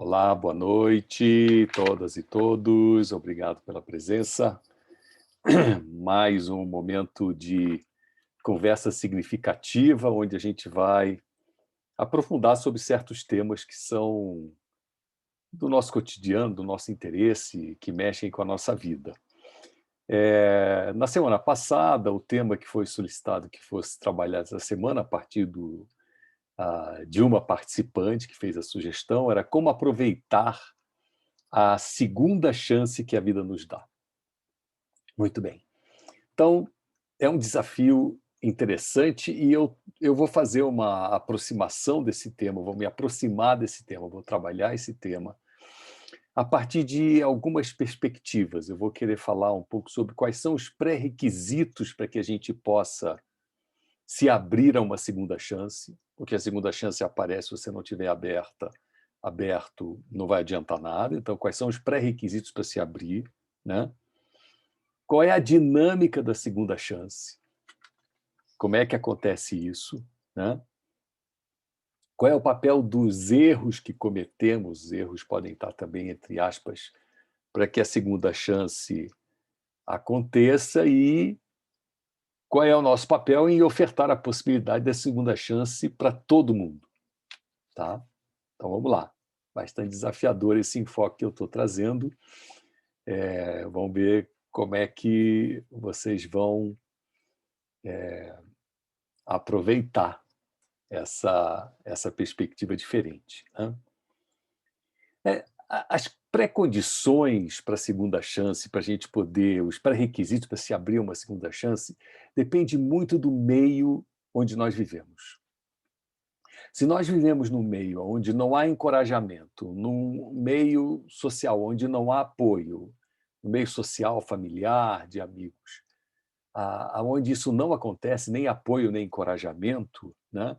Olá, boa noite, todas e todos. Obrigado pela presença. Mais um momento de conversa significativa, onde a gente vai aprofundar sobre certos temas que são do nosso cotidiano, do nosso interesse, que mexem com a nossa vida. Na semana passada, o tema que foi solicitado que fosse trabalhado essa semana, a partir de uma participante que fez a sugestão, era como aproveitar a segunda chance que a vida nos dá. Muito bem. Então, é um desafio interessante e eu vou fazer uma aproximação desse tema, vou me aproximar desse tema, vou trabalhar esse tema a partir de algumas perspectivas. Eu vou querer falar um pouco sobre quais são os pré-requisitos para que a gente possa se abrir a uma segunda chance, porque a segunda chance aparece se você não tiver aberto, não vai adiantar nada. Então, quais são os pré-requisitos para se abrir, né? Qual é a dinâmica da segunda chance? Como é que acontece isso, né? Qual é o papel dos erros que cometemos? Os erros podem estar também entre aspas, para que a segunda chance aconteça, e qual é o nosso papel em ofertar a possibilidade da segunda chance para todo mundo, tá? Então vamos lá. Bastante desafiador esse enfoque que eu estou trazendo. Vamos ver como é que vocês vão aproveitar essa perspectiva diferente, né? As pré-condições para a segunda chance, para a gente poder, os pré-requisitos para se abrir uma segunda chance, depende muito do meio onde nós vivemos. Se nós vivemos num meio onde não há encorajamento, num meio social onde não há apoio, no meio social, familiar, de amigos, onde isso não acontece, nem apoio, nem encorajamento, né?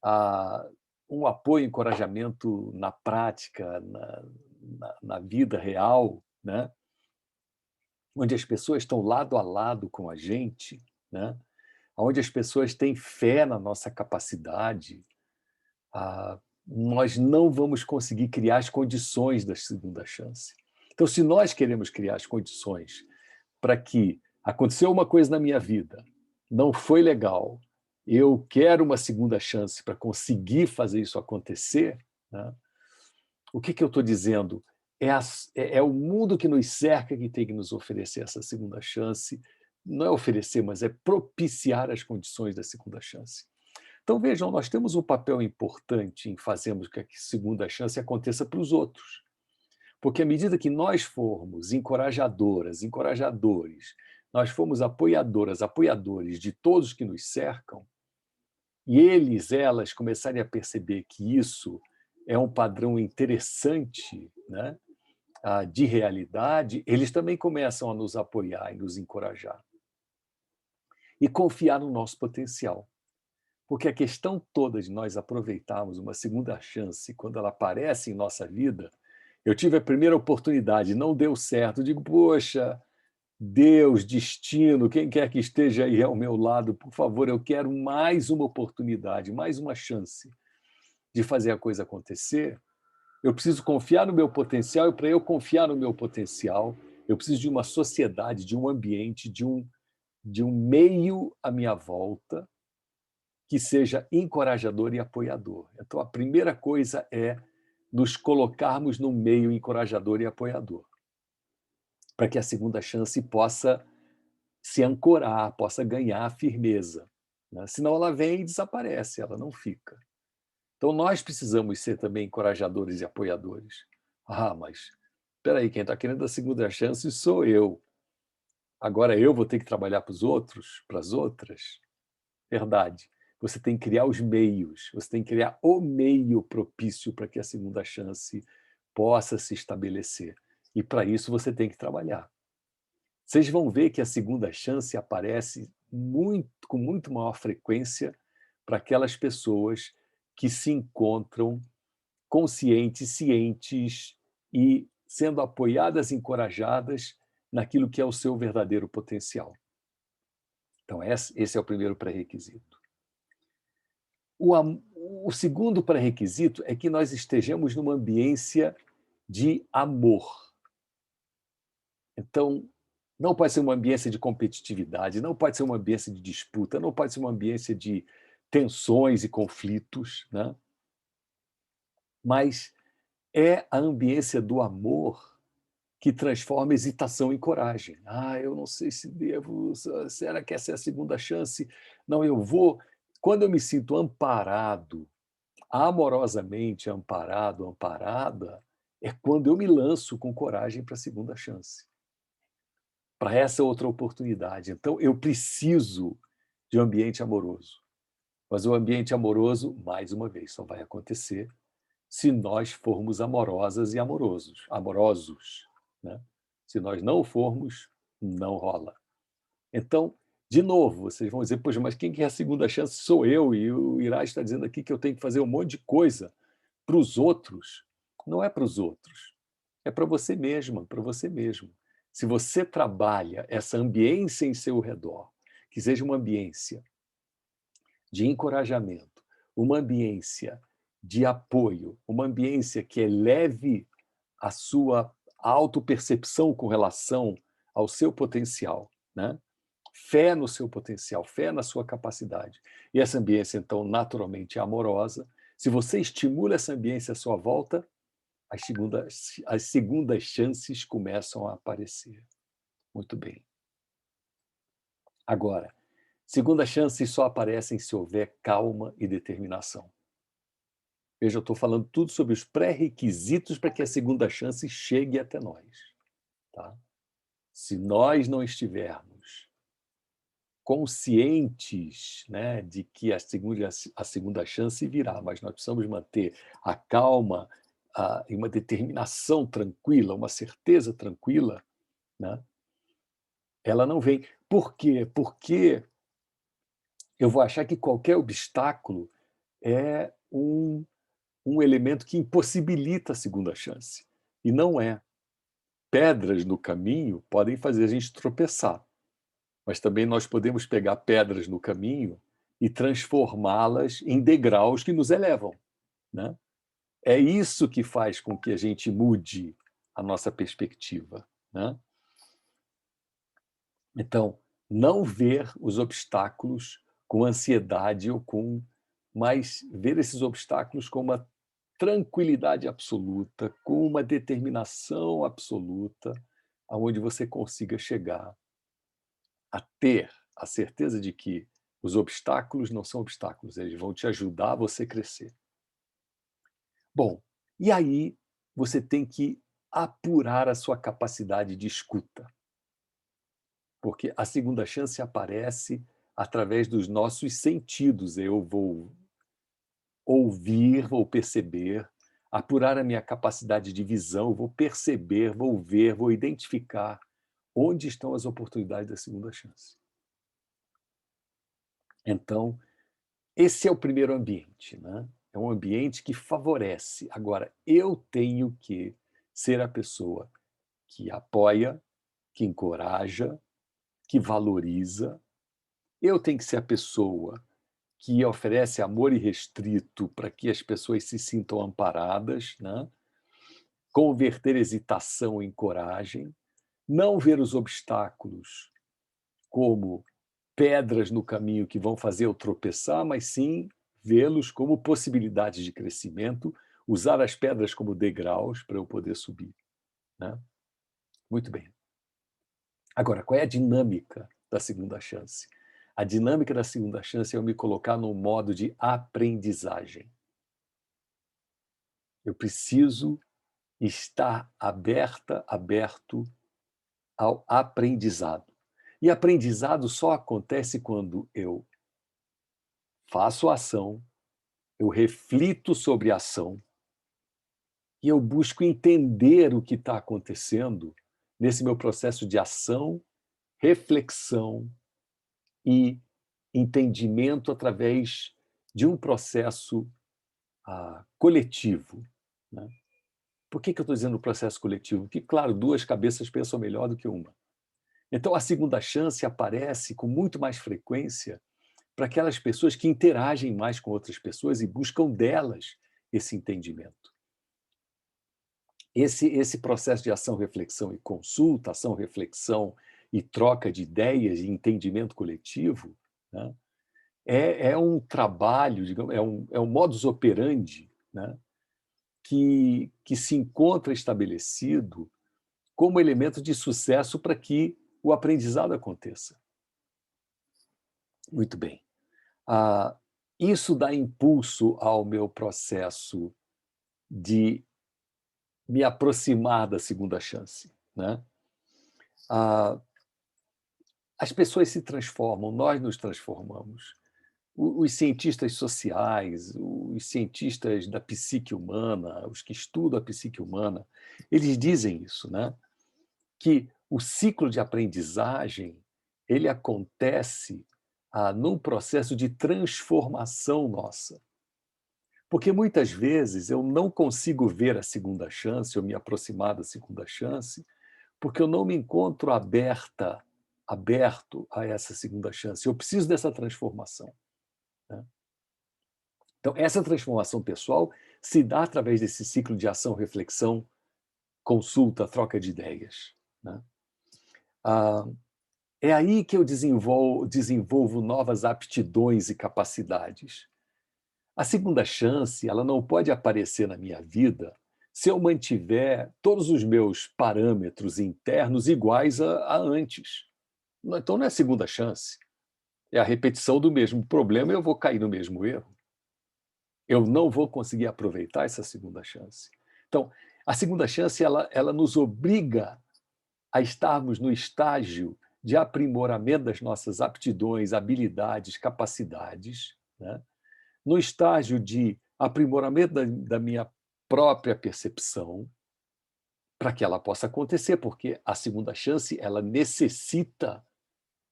a, um apoio e encorajamento na prática, na vida real, né? Onde as pessoas estão lado a lado com a gente, né? Onde as pessoas têm fé na nossa capacidade, nós não vamos conseguir criar as condições da segunda chance. Então, se nós queremos criar as condições para que aconteceu uma coisa na minha vida, não foi legal, eu quero uma segunda chance para conseguir fazer isso acontecer, né? O que eu estou dizendo? É o mundo que nos cerca que tem que nos oferecer essa segunda chance. Não é oferecer, mas é propiciar as condições da segunda chance. Então, vejam, nós temos um papel importante em fazermos que a segunda chance aconteça para os outros. Porque à medida que nós formos encorajadoras, encorajadores, nós formos apoiadoras, apoiadores de todos que nos cercam, e elas começarem a perceber que isso é um padrão interessante, né, de realidade, eles também começam a nos apoiar e nos encorajar. E confiar no nosso potencial. Porque a questão toda de nós aproveitarmos uma segunda chance quando ela aparece em nossa vida. Eu tive a primeira oportunidade, não deu certo. Eu digo, poxa, Deus, destino, quem quer que esteja aí ao meu lado, por favor, eu quero mais uma oportunidade, mais uma chance de fazer a coisa acontecer. Eu preciso confiar no meu potencial, e para eu confiar no meu potencial, eu preciso de uma sociedade, de um ambiente, de um meio à minha volta que seja encorajador e apoiador. Então, a primeira coisa é nos colocarmos no meio encorajador e apoiador, para que a segunda chance possa se ancorar, possa ganhar firmeza, né? Senão ela vem e desaparece, ela não fica. Então, nós precisamos ser também encorajadores e apoiadores. Mas espera aí, quem está querendo a segunda chance sou eu. Agora eu vou ter que trabalhar para os outros, para as outras? Verdade. Você tem que criar os meios, você tem que criar o meio propício para que a segunda chance possa se estabelecer. E para isso você tem que trabalhar. Vocês vão ver que a segunda chance aparece com muito maior frequência para aquelas pessoas que se encontram conscientes, cientes e sendo apoiadas, encorajadas naquilo que é o seu verdadeiro potencial. Então, esse é o primeiro pré-requisito. O segundo pré-requisito é que nós estejamos numa ambiência de amor. Então, não pode ser uma ambiência de competitividade, não pode ser uma ambiência de disputa, não pode ser uma ambiência de tensões e conflitos, né? Mas é a ambiência do amor que transforma hesitação em coragem. Ah, eu não sei se devo, será que essa é a segunda chance? Não, eu vou. Quando eu me sinto amparado, amorosamente amparado, amparada, é quando eu me lanço com coragem para a segunda chance, para essa outra oportunidade. Então, eu preciso de um ambiente amoroso. Mas o ambiente amoroso, mais uma vez, só vai acontecer se nós formos amorosas e amorosos, né? Se nós não formos, não rola. Então, de novo, vocês vão dizer, poxa, mas quem que é a segunda chance? Sou eu, e o Irá está dizendo aqui que eu tenho que fazer um monte de coisa para os outros. Não é para os outros, é para você mesma, para você mesmo. Se você trabalha essa ambiência em seu redor, que seja uma ambiência de encorajamento, uma ambiência de apoio, uma ambiência que eleve a sua autopercepção com relação ao seu potencial, né? Fé no seu potencial, fé na sua capacidade. E essa ambiência, então, naturalmente é amorosa. Se você estimula essa ambiência à sua volta, as segundas chances começam a aparecer. Muito bem. Agora, segundas chances só aparecem se houver calma e determinação. Veja, eu estou falando tudo sobre os pré-requisitos para que a segunda chance chegue até nós. Tá? Se nós não estivermos conscientes, né, de que a segunda chance virá, mas nós precisamos manter a calma e uma determinação tranquila, uma certeza tranquila, né? Ela não vem. Por quê? Porque eu vou achar que qualquer obstáculo é um elemento que impossibilita a segunda chance. E não é. Pedras no caminho podem fazer a gente tropeçar, mas também nós podemos pegar pedras no caminho e transformá-las em degraus que nos elevam, né? É isso que faz com que a gente mude a nossa perspectiva, né? Então, não ver os obstáculos com ansiedade ou mas ver esses obstáculos com uma tranquilidade absoluta, com uma determinação absoluta, aonde você consiga chegar a ter a certeza de que os obstáculos não são obstáculos, eles vão te ajudar a você crescer. Bom, e aí você tem que apurar a sua capacidade de escuta, porque a segunda chance aparece através dos nossos sentidos. Eu vou ouvir, vou perceber, apurar a minha capacidade de visão, vou perceber, vou ver, vou identificar onde estão as oportunidades da segunda chance. Então, esse é o primeiro ambiente, né? É um ambiente que favorece. Agora, eu tenho que ser a pessoa que apoia, que encoraja, que valoriza. Eu tenho que ser a pessoa que oferece amor irrestrito para que as pessoas se sintam amparadas, né? Converter hesitação em coragem, não ver os obstáculos como pedras no caminho que vão fazer eu tropeçar, mas sim vê-los como possibilidades de crescimento, usar as pedras como degraus para eu poder subir, né? Muito bem. Agora, qual é a dinâmica da segunda chance? A dinâmica da segunda chance é eu me colocar num modo de aprendizagem. Eu preciso estar aberto ao aprendizado. E aprendizado só acontece quando eu faço a ação, eu reflito sobre a ação e eu busco entender o que está acontecendo nesse meu processo de ação, reflexão e entendimento através de um processo coletivo, né? Por que eu estou dizendo processo coletivo? Porque, claro, duas cabeças pensam melhor do que uma. Então, a segunda chance aparece com muito mais frequência para aquelas pessoas que interagem mais com outras pessoas e buscam delas esse entendimento. Esse processo de ação, reflexão e consulta, ação, reflexão e troca de ideias e entendimento coletivo, né, é um trabalho, digamos, é um modus operandi, né, que se encontra estabelecido como elemento de sucesso para que o aprendizado aconteça. Muito bem. Isso dá impulso ao meu processo de me aproximar da segunda chance, né? As pessoas se transformam, nós nos transformamos. Os cientistas sociais, os cientistas da psique humana, os que estudam a psique humana, eles dizem isso, né? Que o ciclo de aprendizagem ele acontece num processo de transformação nossa. Porque muitas vezes eu não consigo ver a segunda chance ou me aproximar da segunda chance, porque eu não me encontro aberto a essa segunda chance. Eu preciso dessa transformação, né? Então, essa transformação pessoal se dá através desse ciclo de ação, reflexão, consulta, troca de ideias, né? É aí que eu desenvolvo novas aptidões e capacidades. A segunda chance, ela não pode aparecer na minha vida se eu mantiver todos os meus parâmetros internos iguais a antes. Então não é segunda chance, é a repetição do mesmo problema e eu vou cair no mesmo erro. Eu não vou conseguir aproveitar essa segunda chance. Então, a segunda chance, ela nos obriga a estarmos no estágio de aprimoramento das nossas aptidões, habilidades, capacidades, né? No estágio de aprimoramento da minha própria percepção, para que ela possa acontecer, porque a segunda chance ela necessita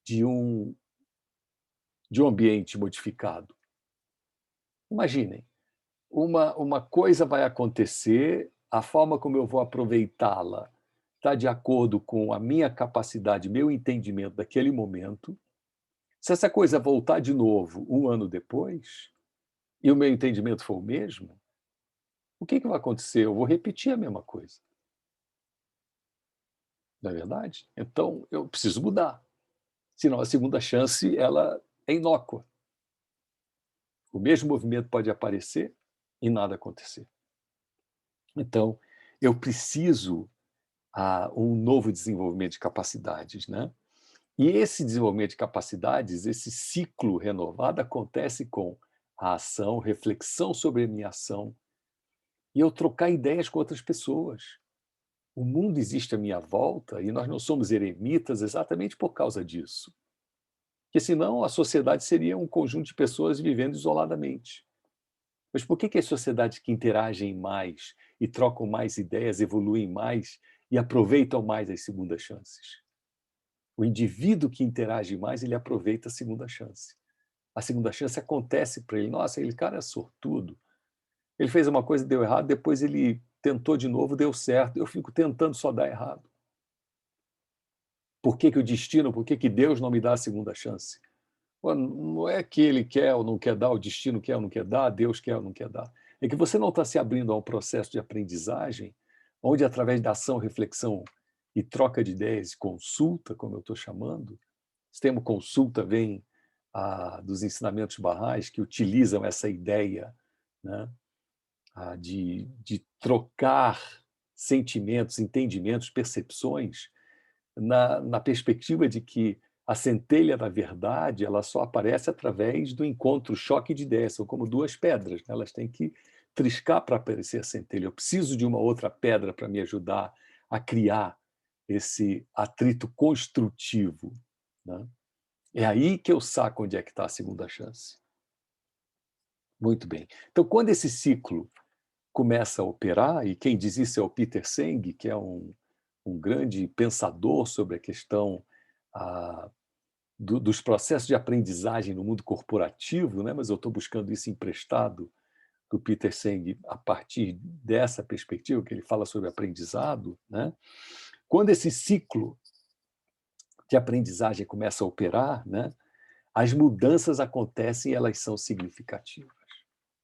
de um ambiente modificado. Imaginem, uma coisa vai acontecer, a forma como eu vou aproveitá-la está de acordo com a minha capacidade, meu entendimento daquele momento. Se essa coisa voltar de novo um ano depois, e o meu entendimento for o mesmo, o que vai acontecer? Eu vou repetir a mesma coisa. Não é verdade? Então, eu preciso mudar. Senão, a segunda chance ela é inócua. O mesmo movimento pode aparecer e nada acontecer. Então, eu preciso um novo desenvolvimento de capacidades, né? E esse desenvolvimento de capacidades, esse ciclo renovado, acontece com a ação, reflexão sobre a minha ação, e eu trocar ideias com outras pessoas. O mundo existe à minha volta e nós não somos eremitas exatamente por causa disso. Porque senão a sociedade seria um conjunto de pessoas vivendo isoladamente. Mas por que as sociedades que interagem mais e trocam mais ideias evoluem mais e aproveitam mais as segundas chances? O indivíduo que interage mais, ele aproveita a segunda chance. A segunda chance acontece para ele. Nossa, aquele cara é sortudo. Ele fez uma coisa, deu errado, depois ele tentou de novo, deu certo. Eu fico tentando, só dar errado. Por que o destino, por que Deus não me dá a segunda chance? Não é que ele quer ou não quer dar, o destino quer ou não quer dar, Deus quer ou não quer dar. É que você não está se abrindo a um processo de aprendizagem, onde, através da ação, reflexão e troca de ideias, consulta, como eu estou chamando, esse termo consulta vem dos ensinamentos barrais que utilizam essa ideia, né, de trocar sentimentos, entendimentos, percepções, na perspectiva de que a centelha da verdade ela só aparece através do encontro, choque de ideias, são como duas pedras, né? Elas têm que triscar para aparecer a centelha. Eu preciso de uma outra pedra para me ajudar a criar esse atrito construtivo, né? É aí que eu saco onde é que está a segunda chance. Muito bem. Então, quando esse ciclo começa a operar, e quem diz isso é o Peter Senge, que é um grande pensador sobre a questão dos processos de aprendizagem no mundo corporativo, né? Mas eu estou buscando isso emprestado do Peter Senge a partir dessa perspectiva, que ele fala sobre aprendizado, né? Quando esse ciclo de aprendizagem começa a operar, né? as mudanças acontecem e elas são significativas.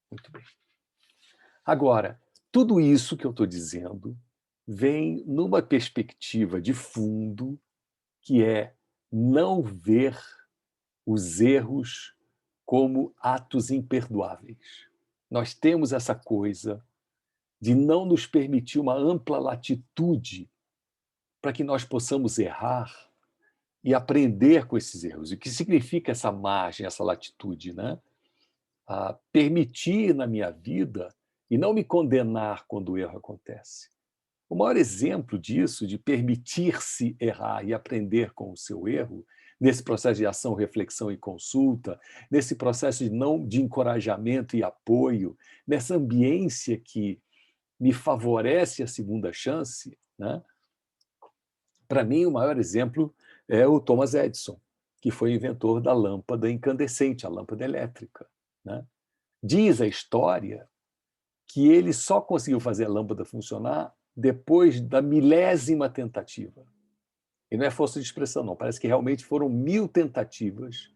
Muito bem. Agora, tudo isso que eu estou dizendo vem numa perspectiva de fundo, que é não ver os erros como atos imperdoáveis. Nós temos essa coisa de não nos permitir uma ampla latitude para que nós possamos errar e aprender com esses erros. O que significa essa margem, essa latitude, né? Permitir na minha vida e não me condenar quando o erro acontece. O maior exemplo disso, de permitir-se errar e aprender com o seu erro, nesse processo de ação, reflexão e consulta, nesse processo de encorajamento e apoio, nessa ambiência que me favorece a segunda chance, né? Para mim, o maior exemplo é o Thomas Edison, que foi o inventor da lâmpada incandescente, a lâmpada elétrica, né? Diz a história que ele só conseguiu fazer a lâmpada funcionar depois da 1000ª tentativa. E não é força de expressão, não. Parece que realmente foram 1000 tentativas.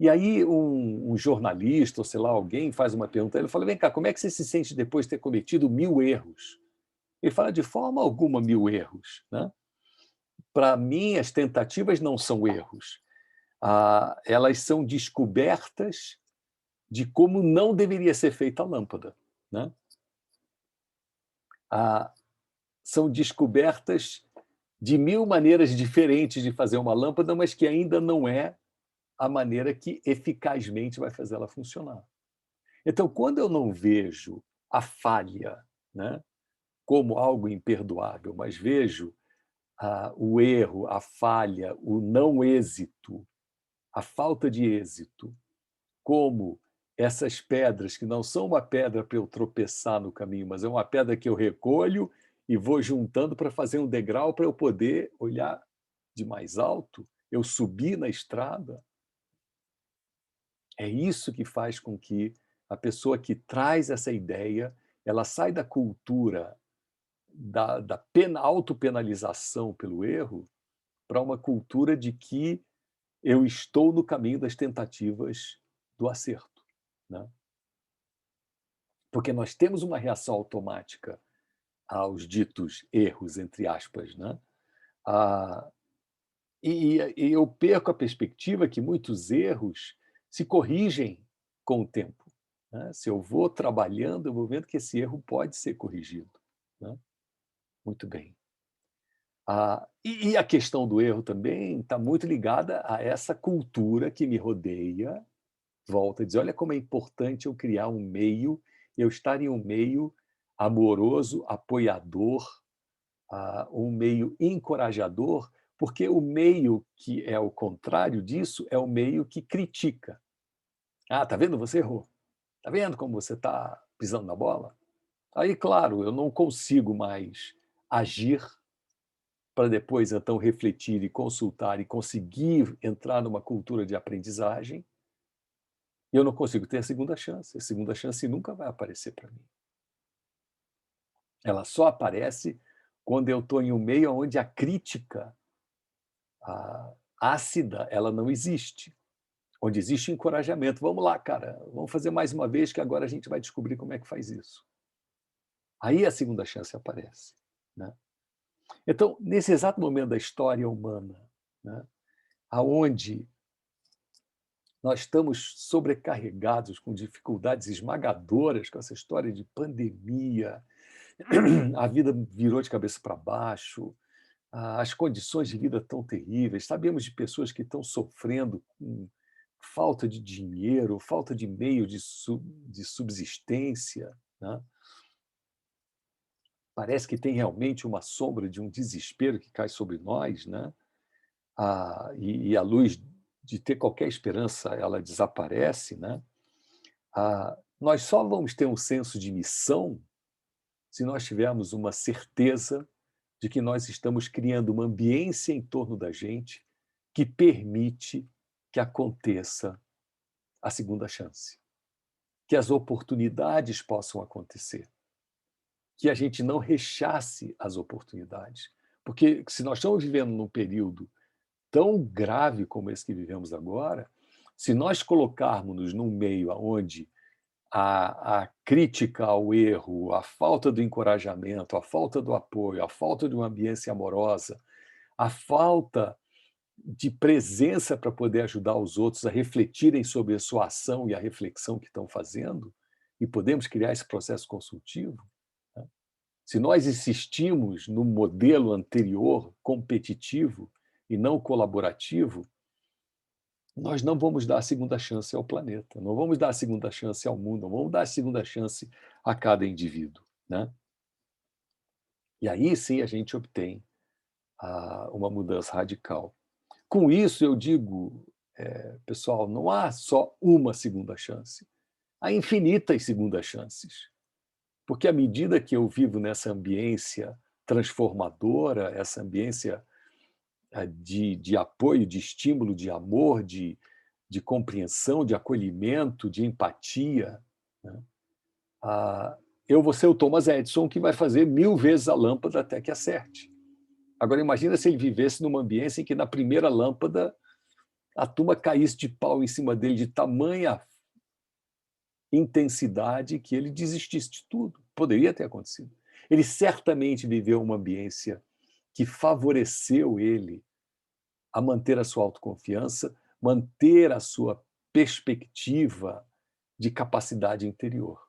E aí um jornalista, ou sei lá, alguém faz uma pergunta, ele fala, vem cá, como é que você se sente depois de ter cometido 1000 erros? Ele fala, de forma alguma 1000 erros, né? Para mim, as tentativas não são erros. Elas são descobertas de como não deveria ser feita a lâmpada, né? São descobertas de 1000 maneiras diferentes de fazer uma lâmpada, mas que ainda não é a maneira que eficazmente vai fazer ela funcionar. Então, quando eu não vejo a falha, né, como algo imperdoável, mas vejo o erro, a falha, o não êxito, a falta de êxito, como essas pedras que não são uma pedra para eu tropeçar no caminho, mas é uma pedra que eu recolho e vou juntando para fazer um degrau para eu poder olhar de mais alto, eu subir na estrada. É isso que faz com que a pessoa que traz essa ideia, ela sai da cultura da autopenalização pelo erro para uma cultura de que eu estou no caminho das tentativas do acerto, né? Porque nós temos uma reação automática aos ditos erros, entre aspas, né? E eu perco a perspectiva que muitos erros se corrigem com o tempo, né? Se eu vou trabalhando, eu vou vendo que esse erro pode ser corrigido, né? Muito bem. E a questão do erro também está muito ligada a essa cultura que me rodeia. Volta a dizer, olha como é importante eu criar um meio, eu estar em um meio amoroso, apoiador, um meio encorajador, porque o meio que é o contrário disso é o meio que critica. Tá vendo? Você errou. Tá vendo como você está pisando na bola? Aí, claro, eu não consigo mais agir para depois, então, refletir e consultar e conseguir entrar numa cultura de aprendizagem, e eu não consigo ter a segunda chance. A segunda chance nunca vai aparecer para mim. Ela só aparece quando eu estou em um meio onde a crítica ácida ela não existe, onde existe encorajamento. Vamos lá, cara, vamos fazer mais uma vez que agora a gente vai descobrir como é que faz isso. Aí a segunda chance aparece, né? Então, nesse exato momento da história humana, né, aonde nós estamos sobrecarregados com dificuldades esmagadoras com essa história de pandemia, a vida virou de cabeça para baixo, as condições de vida tão terríveis, sabemos de pessoas que estão sofrendo com falta de dinheiro, falta de meio de subsistência, né? Parece que tem realmente uma sombra de um desespero que cai sobre nós, né? E a luz de ter qualquer esperança, ela desaparece, né? Nós só vamos ter um senso de missão se nós tivermos uma certeza de que nós estamos criando uma ambiência em torno da gente que permite que aconteça a segunda chance, que as oportunidades possam acontecer, que a gente não rechace as oportunidades. Porque se nós estamos vivendo num período tão grave como esse que vivemos agora, Se nós colocarmos-nos num meio onde a crítica ao erro, a falta do encorajamento, a falta do apoio, a falta de uma ambiência amorosa, a falta de presença para poder ajudar os outros a refletirem sobre a sua ação e a reflexão que estão fazendo, e podemos criar esse processo consultivo, né? Se nós insistimos no modelo anterior, competitivo e não colaborativo, nós não vamos dar a segunda chance ao planeta, não vamos dar a segunda chance ao mundo, não vamos dar a segunda chance a cada indivíduo, né? E aí sim a gente obtém uma mudança radical. Com isso eu digo, pessoal, não há só uma segunda chance, há infinitas segundas chances. Porque à medida que eu vivo nessa ambiência transformadora, essa ambiência de apoio, de estímulo, de amor, de compreensão, de acolhimento, de empatia, né? Eu vou ser o Thomas Edison, que vai fazer 1000 vezes a lâmpada até que acerte. Agora, imagina se ele vivesse numa ambiência em que, na primeira lâmpada, a turma caísse de pau em cima dele de tamanha intensidade que ele desistisse de tudo. Poderia ter acontecido. Ele certamente viveu uma ambiência que favoreceu ele a manter a sua autoconfiança, manter a sua perspectiva de capacidade interior.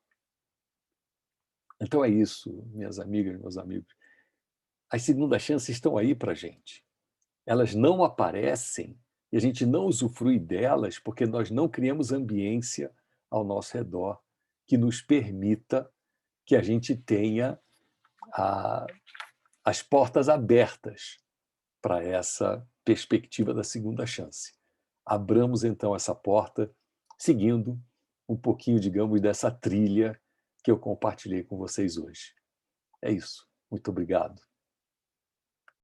Então é isso, minhas amigas, meus amigos. As segundas chances estão aí para a gente. Elas não aparecem e a gente não usufrui delas porque nós não criamos ambiência ao nosso redor que nos permita que a gente tenha as portas abertas para essa perspectiva da segunda chance. Abramos, então, essa porta seguindo um pouquinho, digamos, dessa trilha que eu compartilhei com vocês hoje. É isso. Muito obrigado.